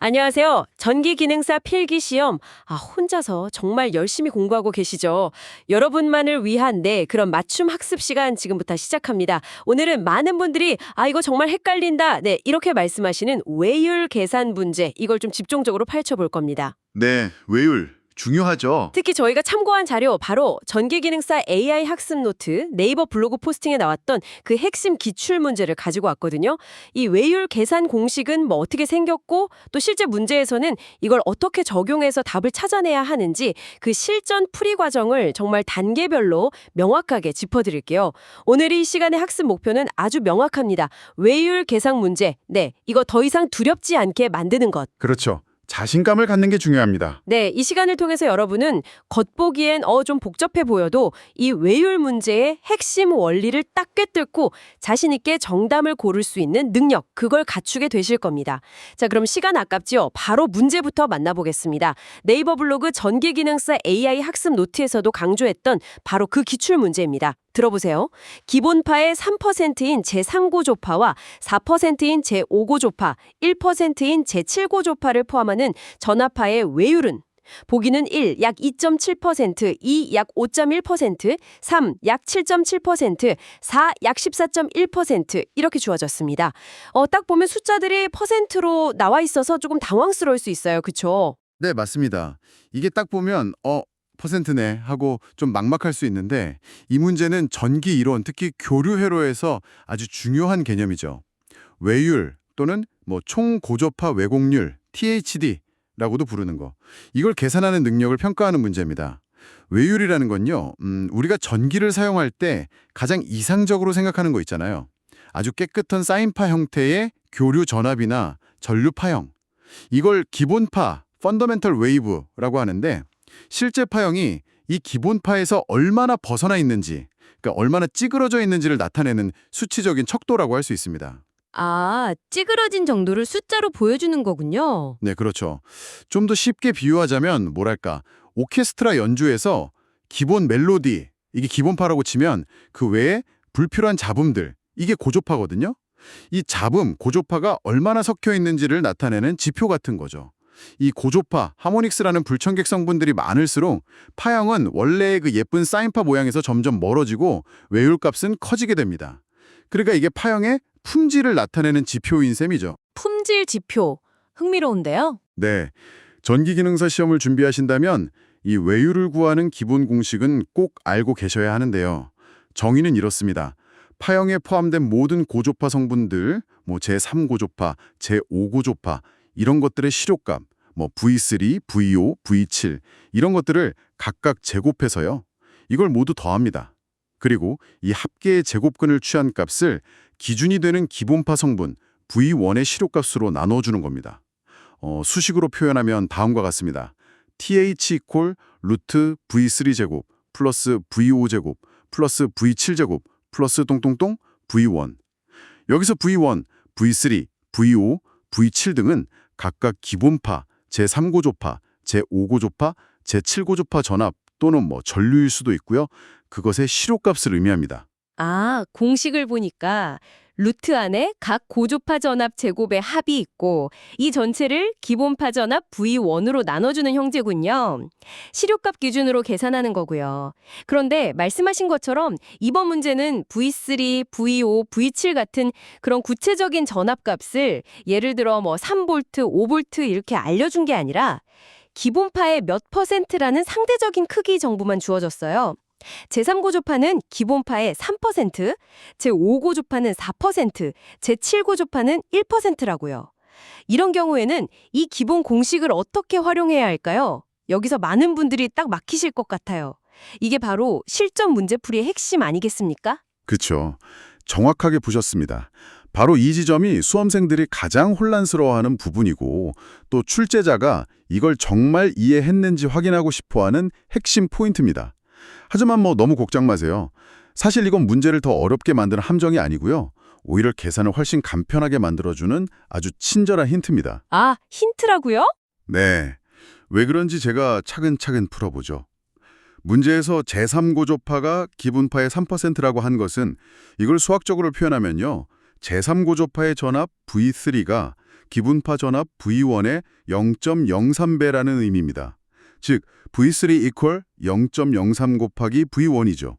안녕하세요. 전기기능사 필기시험. 혼자서 정말 열심히 공부하고 계시죠? 여러분만을 위한 그런 맞춤 학습 시간 지금부터 시작합니다. 오늘은 많은 분들이 이거 정말 헷갈린다. 이렇게 말씀하시는 외율 계산 문제. 이걸 좀 집중적으로 파헤쳐 볼 겁니다. 네, 외율 중요하죠. 특히 저희가 참고한 자료 바로 전기기능사 AI 학습 노트 네이버 블로그 포스팅에 나왔던 그 핵심 기출 문제를 가지고 왔거든요. 이 외율 계산 공식은 어떻게 생겼고 또 실제 문제에서는 이걸 어떻게 적용해서 답을 찾아내야 하는지 그 실전 풀이 과정을 정말 단계별로 명확하게 짚어드릴게요. 오늘 이 시간의 학습 목표는 아주 명확합니다. 외율 계산 문제. 이거 더 이상 두렵지 않게 만드는 것. 그렇죠. 자신감을 갖는 게 중요합니다. 이 시간을 통해서 여러분은 겉보기엔 좀 복잡해 보여도 이 외율 문제의 핵심 원리를 딱 꿰뚫고 자신 있게 정답을 고를 수 있는 능력, 그걸 갖추게 되실 겁니다. 자, 그럼 시간 아깝지요? 바로 문제부터 만나보겠습니다. 네이버 블로그 전기기능사 AI 학습 노트에서도 강조했던 바로 그 기출 문제입니다. 들어보세요. 기본파의 3%인 제3고조파와 4%인 제5고조파, 1%인 제7고조파를 포함하는 전압파의 외율은 보기는 1, 약 2.7%, 2, 약 5.1%, 3, 약 7.7%, 4, 약 14.1% 이렇게 주어졌습니다. 딱 보면 숫자들이 퍼센트로 나와 있어서 조금 당황스러울 수 있어요. 그렇죠? 네, 맞습니다. 이게 딱 보면 퍼센트네 하고 좀 막막할 수 있는데 이 문제는 전기 이론, 특히 교류 회로에서 아주 중요한 개념이죠. 외율 또는 총고조파 왜곡률, THD라고도 부르는 거. 이걸 계산하는 능력을 평가하는 문제입니다. 외율이라는 건요. 우리가 전기를 사용할 때 가장 이상적으로 생각하는 거 있잖아요. 아주 깨끗한 사인파 형태의 교류 전압이나 전류 파형. 이걸 기본파, 펀더멘털 웨이브라고 하는데 실제 파형이 이 기본파에서 얼마나 벗어나 있는지, 그러니까 얼마나 찌그러져 있는지를 나타내는 수치적인 척도라고 할 수 있습니다. 찌그러진 정도를 숫자로 보여주는 거군요. 네, 그렇죠. 좀 더 쉽게 비유하자면 오케스트라 연주에서 기본 멜로디, 이게 기본파라고 치면 그 외에 불필요한 잡음들, 이게 고조파거든요. 이 잡음, 고조파가 얼마나 섞여 있는지를 나타내는 지표 같은 거죠. 이 고조파, 하모닉스라는 불청객 성분들이 많을수록 파형은 원래의 그 예쁜 사인파 모양에서 점점 멀어지고 외율값은 커지게 됩니다. 그러니까 이게 파형의 품질을 나타내는 지표인 셈이죠. 품질 지표. 흥미로운데요? 네, 전기기능사 시험을 준비하신다면 이 외율을 구하는 기본 공식은 꼭 알고 계셔야 하는데요. 정의는 이렇습니다. 파형에 포함된 모든 고조파 성분들, 제3고조파, 제5고조파 이런 것들의 실효값, V3, V5, V7 이런 것들을 각각 제곱해서요. 이걸 모두 더합니다. 그리고 이 합계의 제곱근을 취한 값을 기준이 되는 기본파 성분 V1의 실효값으로 나눠주는 겁니다. 수식으로 표현하면 다음과 같습니다. TH 이퀄 루트 V3 제곱 플러스 V5 제곱 플러스 V7 제곱 플러스 똥똥똥 V1. 여기서 V1, V3, V5, V7 등은 각각 기본파, 제3고조파, 제5고조파, 제7고조파 전압 또는 전류일 수도 있고요. 그것의 실효값을 의미합니다. 공식을 보니까 루트 안에 각 고조파 전압 제곱의 합이 있고 이 전체를 기본파 전압 V1으로 나눠주는 형제군요. 실효값 기준으로 계산하는 거고요. 그런데 말씀하신 것처럼 이번 문제는 V3, V5, V7 같은 그런 구체적인 전압값을 예를 들어 3V, 5V 이렇게 알려준 게 아니라 기본파의 몇 %라는 상대적인 크기 정보만 주어졌어요. 제3고조파는 기본파의 3%, 제5고조파는 4%, 제7고조파는 1%라고요. 이런 경우에는 이 기본 공식을 어떻게 활용해야 할까요? 여기서 많은 분들이 딱 막히실 것 같아요. 이게 바로 실전 문제풀이의 핵심 아니겠습니까? 그렇죠. 정확하게 보셨습니다. 바로 이 지점이 수험생들이 가장 혼란스러워하는 부분이고 또 출제자가 이걸 정말 이해했는지 확인하고 싶어하는 핵심 포인트입니다. 하지만 너무 걱정 마세요. 사실 이건 문제를 더 어렵게 만드는 함정이 아니고요. 오히려 계산을 훨씬 간편하게 만들어주는 아주 친절한 힌트입니다. 힌트라고요? 네, 왜 그런지 제가 차근차근 풀어보죠. 문제에서 제3고조파가 기본파의 3%라고 한 것은 이걸 수학적으로 표현하면요. 제3고조파의 전압 V3가 기분파 전압 V1의 0.03배라는 의미입니다. 즉 V3 equal 0.03 곱하기 V1이죠.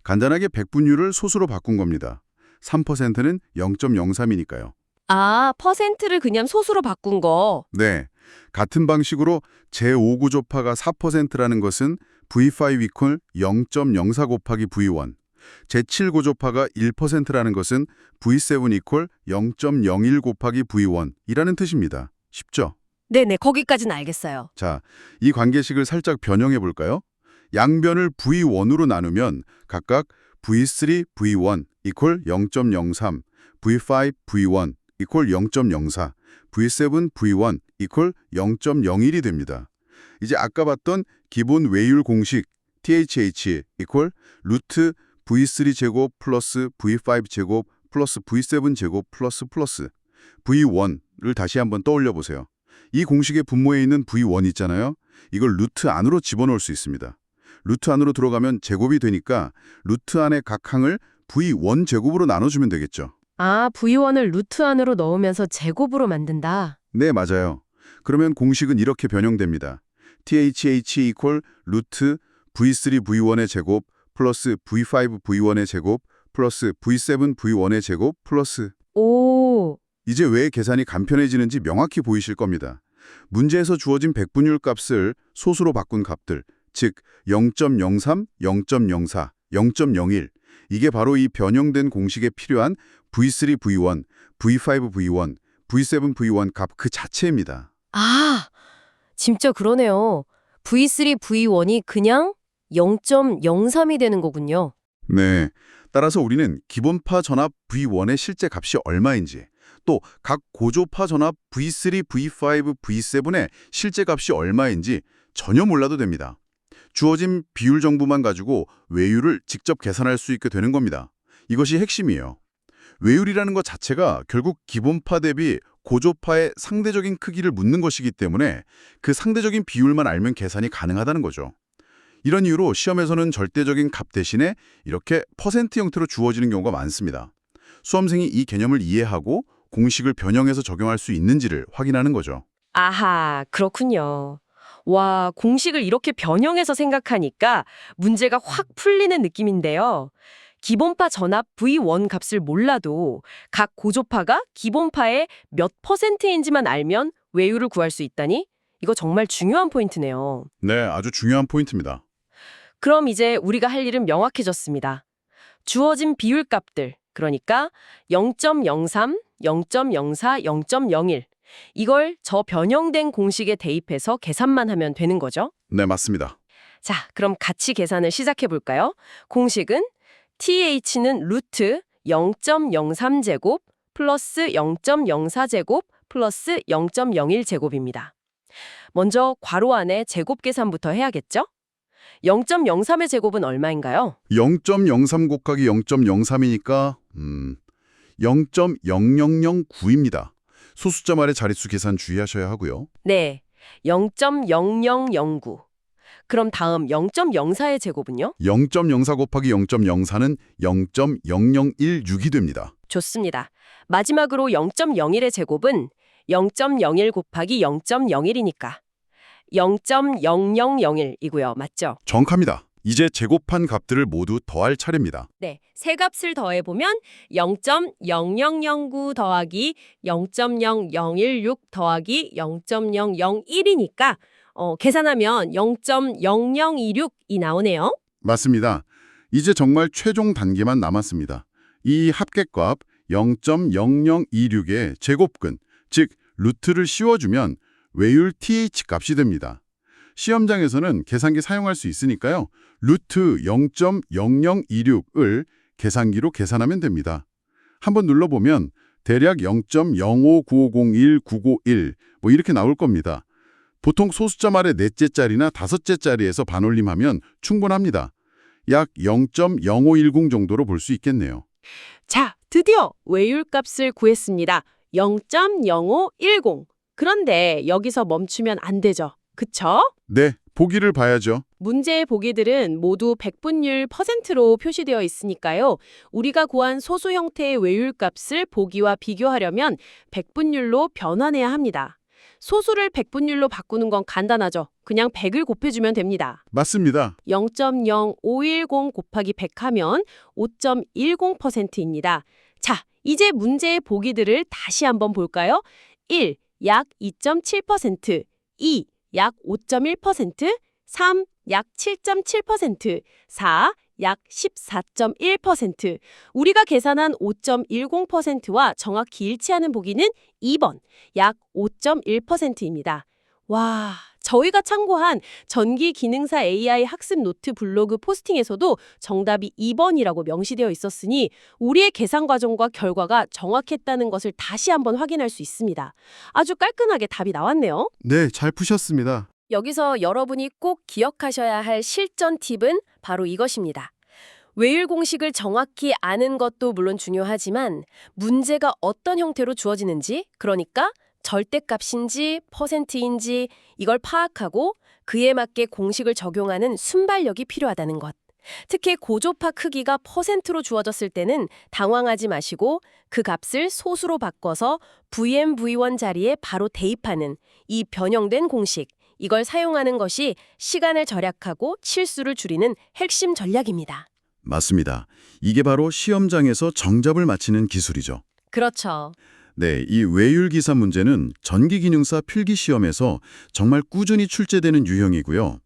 간단하게 백분율을 소수로 바꾼 겁니다. 3%는 0.03이니까요. 아, 퍼센트를 그냥 소수로 바꾼 거. 네, 같은 방식으로 제5구조파가 4%라는 것은 V5 equal 0.04 곱하기 V1, 제7구조파가 1%라는 것은 V7 equal 0.01 곱하기 V1이라는 뜻입니다. 쉽죠? 네네, 거기까지는 알겠어요. 자, 이 관계식을 살짝 변형해 볼까요? 양변을 V1으로 나누면 각각 V3 V1 equal 0.03, V5 V1 equal 0.04, V7 V1 equal 0.01이 됩니다. 이제 아까 봤던 기본 외율 공식 THH equal 루트 V3 제곱 플러스 V5 제곱 플러스 V7 제곱 플러스 V1을 다시 한번 떠올려 보세요. 이 공식의 분모에 있는 V1 있잖아요. 이걸 루트 안으로 집어넣을 수 있습니다. 루트 안으로 들어가면 제곱이 되니까 루트 안의 각 항을 V1 제곱으로 나눠주면 되겠죠. 아, V1을 루트 안으로 넣으면서 제곱으로 만든다. 네, 맞아요. 그러면 공식은 이렇게 변형됩니다. THH equal 루트 V3 V1의 제곱 플러스 V5 V1의 제곱 플러스 V7 V1의 제곱 플러스 오, 이제 왜 계산이 간편해지는지 명확히 보이실 겁니다. 문제에서 주어진 백분율 값을 소수로 바꾼 값들, 즉 0.03, 0.04, 0.01 이게 바로 이 변형된 공식에 필요한 V3 V1, V5 V1, V7 V1 값 그 자체입니다. 아, 진짜 그러네요. V3, V1이 그냥 0.03이 되는 거군요. 네, 따라서 우리는 기본파 전압 V1의 실제 값이 얼마인지 또 각 고조파 전압 V3, V5, V7의 실제 값이 얼마인지 전혀 몰라도 됩니다. 주어진 비율 정보만 가지고 외율을 직접 계산할 수 있게 되는 겁니다. 이것이 핵심이에요. 외율이라는 것 자체가 결국 기본파 대비 고조파의 상대적인 크기를 묻는 것이기 때문에 그 상대적인 비율만 알면 계산이 가능하다는 거죠. 이런 이유로 시험에서는 절대적인 값 대신에 이렇게 퍼센트 형태로 주어지는 경우가 많습니다. 수험생이 이 개념을 이해하고 공식을 변형해서 적용할 수 있는지를 확인하는 거죠. 아하, 그렇군요. 와, 공식을 이렇게 변형해서 생각하니까 문제가 확 풀리는 느낌인데요. 기본파 전압 V1 값을 몰라도 각 고조파가 기본파의 몇 %인지만 알면 외율을 구할 수 있다니? 이거 정말 중요한 포인트네요. 네, 아주 중요한 포인트입니다. 그럼 이제 우리가 할 일은 명확해졌습니다. 주어진 비율 값들, 그러니까 0.03, 0.04, 0.01 이걸 저 변형된 공식에 대입해서 계산만 하면 되는 거죠? 네, 맞습니다. 자, 그럼 같이 계산을 시작해 볼까요? 공식은 TH는 루트 0.03제곱 플러스 0.04제곱 플러스 0.01제곱입니다. 먼저 괄호 안에 제곱 계산부터 해야겠죠? 0.03의 제곱은 얼마인가요? 0.03 곱하기 0.03이니까 0.0009입니다. 소수점 아래 자릿수 계산 주의하셔야 하고요. 네, 0.0009. 그럼 다음 0.04의 제곱은요? 0.04 곱하기 0.04는 0.0016이 됩니다. 좋습니다. 마지막으로 0.01의 제곱은 0.01 곱하기 0.01이니까 0.0001이고요. 맞죠? 정확합니다. 이제 제곱한 값들을 모두 더할 차례입니다. 네, 세 값을 더해보면 0.0009 더하기 0.0016 더하기 0.001이니까 계산하면 0.0026이 나오네요. 맞습니다. 이제 정말 최종 단계만 남았습니다. 이 합계값 0.0026의 제곱근, 즉 루트를 씌워주면 외율 TH 값이 됩니다. 시험장에서는 계산기 사용할 수 있으니까요. 루트 0.0026을 계산기로 계산하면 됩니다. 한번 눌러보면 대략 0.059501951 뭐 이렇게 나올 겁니다. 보통 소수점 아래 넷째 자리나 다섯째 자리에서 반올림하면 충분합니다. 약 0.0510 정도로 볼 수 있겠네요. 자, 드디어 외율값을 구했습니다. 0.0510. 그런데 여기서 멈추면 안 되죠. 그쵸? 네, 보기를 봐야죠. 문제의 보기들은 모두 백분율 %로 표시되어 있으니까요. 우리가 구한 소수 형태의 외율 값을 보기와 비교하려면 백분율로 변환해야 합니다. 소수를 백분율로 바꾸는 건 간단하죠. 그냥 100을 곱해주면 됩니다. 맞습니다. 0.0510 곱하기 100 하면 5.10%입니다. 자, 이제 문제의 보기들을 다시 한번 볼까요? 1. 약 2.7%, 2. 약 5.1%, 3. 약 7.7%, 4. 약 14.1%. 우리가 계산한 5.10%와 정확히 일치하는 보기는 2번, 약 5.1%입니다. 와, 저희가 참고한 전기기능사 AI 학습 노트 블로그 포스팅에서도 정답이 2번이라고 명시되어 있었으니 우리의 계산 과정과 결과가 정확했다는 것을 다시 한번 확인할 수 있습니다. 아주 깔끔하게 답이 나왔네요. 네, 잘 푸셨습니다. 여기서 여러분이 꼭 기억하셔야 할 실전 팁은 바로 이것입니다. 외율 공식을 정확히 아는 것도 물론 중요하지만 문제가 어떤 형태로 주어지는지, 그러니까 절대값인지 퍼센트인지 이걸 파악하고 그에 맞게 공식을 적용하는 순발력이 필요하다는 것. 특히 고조파 크기가 %로 주어졌을 때는 당황하지 마시고 그 값을 소수로 바꿔서 VM, V1 자리에 바로 대입하는 이 변형된 공식, 이걸 사용하는 것이 시간을 절약하고 실수를 줄이는 핵심 전략입니다. 맞습니다. 이게 바로 시험장에서 정답을 맞히는 기술이죠. 그렇죠. 네, 이 외율 기사 문제는 전기기능사 필기시험에서 정말 꾸준히 출제되는 유형이고요.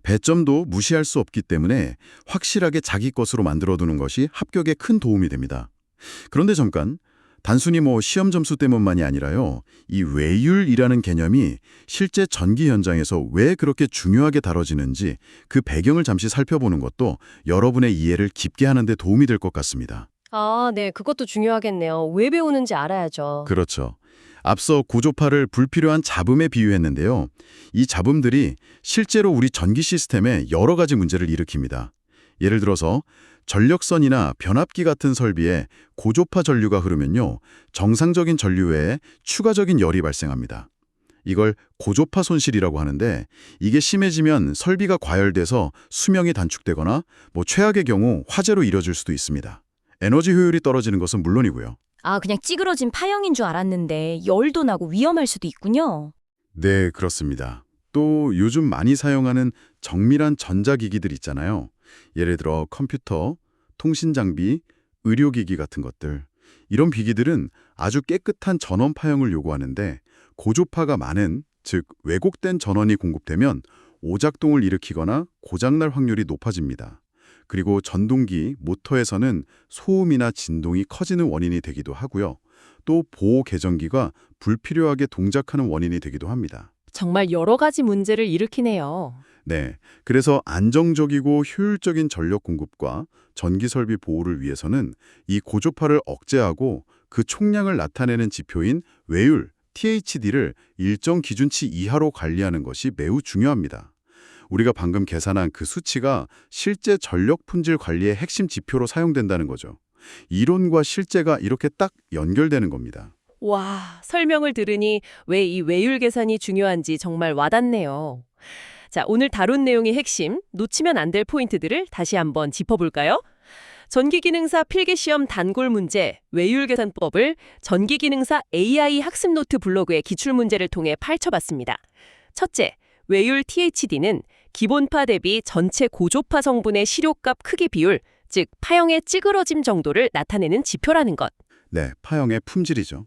배점도 무시할 수 없기 때문에 확실하게 자기 것으로 만들어두는 것이 합격에 큰 도움이 됩니다. 그런데 잠깐, 단순히 시험 점수 때문만이 아니라요. 이 외율이라는 개념이 실제 전기 현장에서 왜 그렇게 중요하게 다뤄지는지 그 배경을 잠시 살펴보는 것도 여러분의 이해를 깊게 하는 데 도움이 될 것 같습니다. 아, 네, 그것도 중요하겠네요. 왜 배우는지 알아야죠. 그렇죠. 앞서 고조파를 불필요한 잡음에 비유했는데요. 이 잡음들이 실제로 우리 전기 시스템에 여러 가지 문제를 일으킵니다. 예를 들어서 전력선이나 변압기 같은 설비에 고조파 전류가 흐르면요. 정상적인 전류 외에 추가적인 열이 발생합니다. 이걸 고조파 손실이라고 하는데 이게 심해지면 설비가 과열돼서 수명이 단축되거나 최악의 경우 화재로 이뤄질 수도 있습니다. 에너지 효율이 떨어지는 것은 물론이고요. 아, 그냥 찌그러진 파형인 줄 알았는데 열도 나고 위험할 수도 있군요. 네, 그렇습니다. 또 요즘 많이 사용하는 정밀한 전자기기들 있잖아요. 예를 들어 컴퓨터, 통신장비, 의료기기 같은 것들. 이런 기기들은 아주 깨끗한 전원 파형을 요구하는데 고조파가 많은, 즉 왜곡된 전원이 공급되면 오작동을 일으키거나 고장날 확률이 높아집니다. 그리고 전동기, 모터에서는 소음이나 진동이 커지는 원인이 되기도 하고요. 또 보호 계전기가 불필요하게 동작하는 원인이 되기도 합니다. 정말 여러 가지 문제를 일으키네요. 네, 그래서 안정적이고 효율적인 전력 공급과 전기 설비 보호를 위해서는 이 고조파를 억제하고 그 총량을 나타내는 지표인 외율, THD를 일정 기준치 이하로 관리하는 것이 매우 중요합니다. 우리가 방금 계산한 그 수치가 실제 전력 품질 관리의 핵심 지표로 사용된다는 거죠. 이론과 실제가 이렇게 딱 연결되는 겁니다. 와, 설명을 들으니 왜 이 외율 계산이 중요한지 정말 와닿네요. 자, 오늘 다룬 내용의 핵심, 놓치면 안 될 포인트들을 다시 한번 짚어볼까요? 전기기능사 필기시험 단골 문제, 외율계산법을 전기기능사 AI 학습 노트 블로그의 기출문제를 통해 파헤쳐봤습니다. 첫째, 외율 THD는 기본파 대비 전체 고조파 성분의 시료값 크기 비율, 즉 파형의 찌그러짐 정도를 나타내는 지표라는 것. 네, 파형의 품질이죠.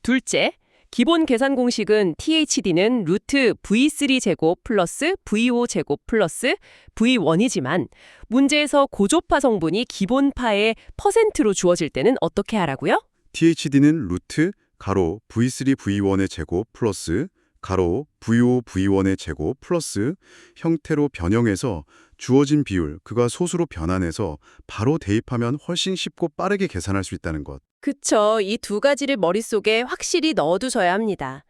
둘째, 기본 계산 공식은 THD는 루트 V3제곱 플러스 V5제곱 플러스 V1이지만 문제에서 고조파 성분이 기본파의 %로 주어질 때는 어떻게 하라고요? THD는 루트 가로 V3 V1의 제곱 플러스 가로 V5 V1의 제곱 플러스 형태로 변형해서 주어진 비율, 그가 소수로 변환해서 바로 대입하면 훨씬 쉽고 빠르게 계산할 수 있다는 것. 그쵸. 이 두 가지를 머릿속에 확실히 넣어두셔야 합니다.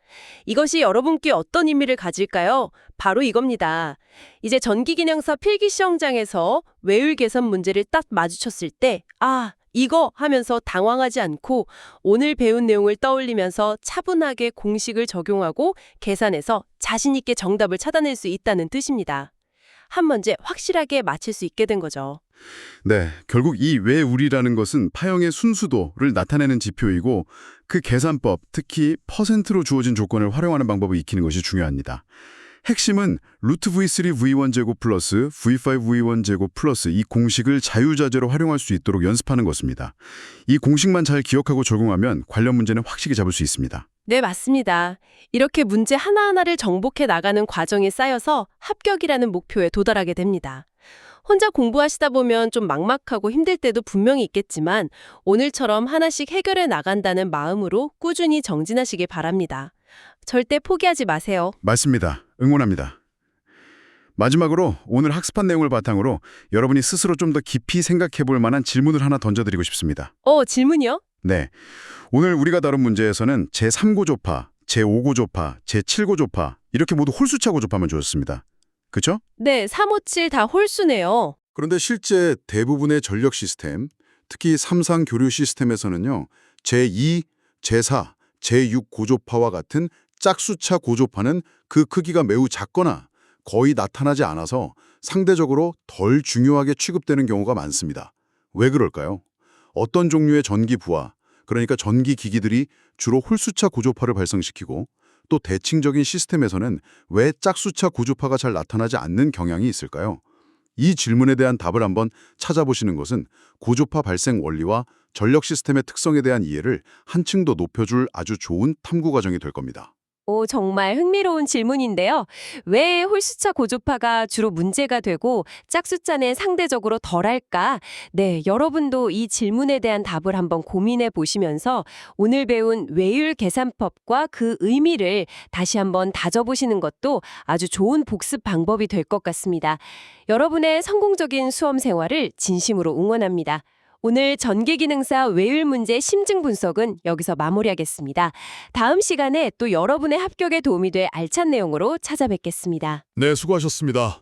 이것이 여러분께 어떤 의미를 가질까요? 바로 이겁니다. 이제 전기기능사 필기시험장에서 외율 계산 문제를 딱 마주쳤을 때, 아, 이거 하면서 당황하지 않고 오늘 배운 내용을 떠올리면서 차분하게 공식을 적용하고 계산해서 자신 있게 정답을 찾아낼 수 있다는 뜻입니다. 한 문제 확실하게 맞힐 수 있게 된 거죠. 네, 결국 이 외울이라는 것은 파형의 순수도를 나타내는 지표이고 그 계산법, 특히 퍼센트로 주어진 조건을 활용하는 방법을 익히는 것이 중요합니다. 핵심은 루트 V3 V1 제곱 플러스 V5 V1 제곱 플러스 이 공식을 자유자재로 활용할 수 있도록 연습하는 것입니다. 이 공식만 잘 기억하고 적용하면 관련 문제는 확실히 잡을 수 있습니다. 네, 맞습니다. 이렇게 문제 하나하나를 정복해 나가는 과정이 쌓여서 합격이라는 목표에 도달하게 됩니다. 혼자 공부하시다 보면 좀 막막하고 힘들 때도 분명히 있겠지만 오늘처럼 하나씩 해결해 나간다는 마음으로 꾸준히 정진하시길 바랍니다. 절대 포기하지 마세요. 맞습니다. 응원합니다. 마지막으로 오늘 학습한 내용을 바탕으로 여러분이 스스로 좀 더 깊이 생각해 볼 만한 질문을 하나 던져드리고 싶습니다. 질문이요? 네, 오늘 우리가 다룬 문제에서는 제3고조파, 제5고조파, 제7고조파 이렇게 모두 홀수차 고조파만 주었습니다. 그렇죠? 네, 357 다 홀수네요. 그런데 실제 대부분의 전력 시스템, 특히 삼상 교류 시스템에서는요, 제2, 제4, 제6 고조파와 같은 짝수차 고조파는 그 크기가 매우 작거나 거의 나타나지 않아서 상대적으로 덜 중요하게 취급되는 경우가 많습니다. 왜 그럴까요? 어떤 종류의 전기 부하, 그러니까 전기 기기들이 주로 홀수차 고조파를 발생시키고 또 대칭적인 시스템에서는 왜 짝수차 고조파가 잘 나타나지 않는 경향이 있을까요? 이 질문에 대한 답을 한번 찾아보시는 것은 고조파 발생 원리와 전력 시스템의 특성에 대한 이해를 한층 더 높여줄 아주 좋은 탐구 과정이 될 겁니다. 정말 흥미로운 질문인데요. 왜 홀수차 고조파가 주로 문제가 되고 짝수차는 상대적으로 덜할까? 네, 여러분도 이 질문에 대한 답을 한번 고민해 보시면서 오늘 배운 외율 계산법과 그 의미를 다시 한번 다져보시는 것도 아주 좋은 복습 방법이 될 것 같습니다. 여러분의 성공적인 수험 생활을 진심으로 응원합니다. 오늘 전기기능사 외율 문제 심층 분석은 여기서 마무리하겠습니다. 다음 시간에 또 여러분의 합격에 도움이 될 알찬 내용으로 찾아뵙겠습니다. 네, 수고하셨습니다.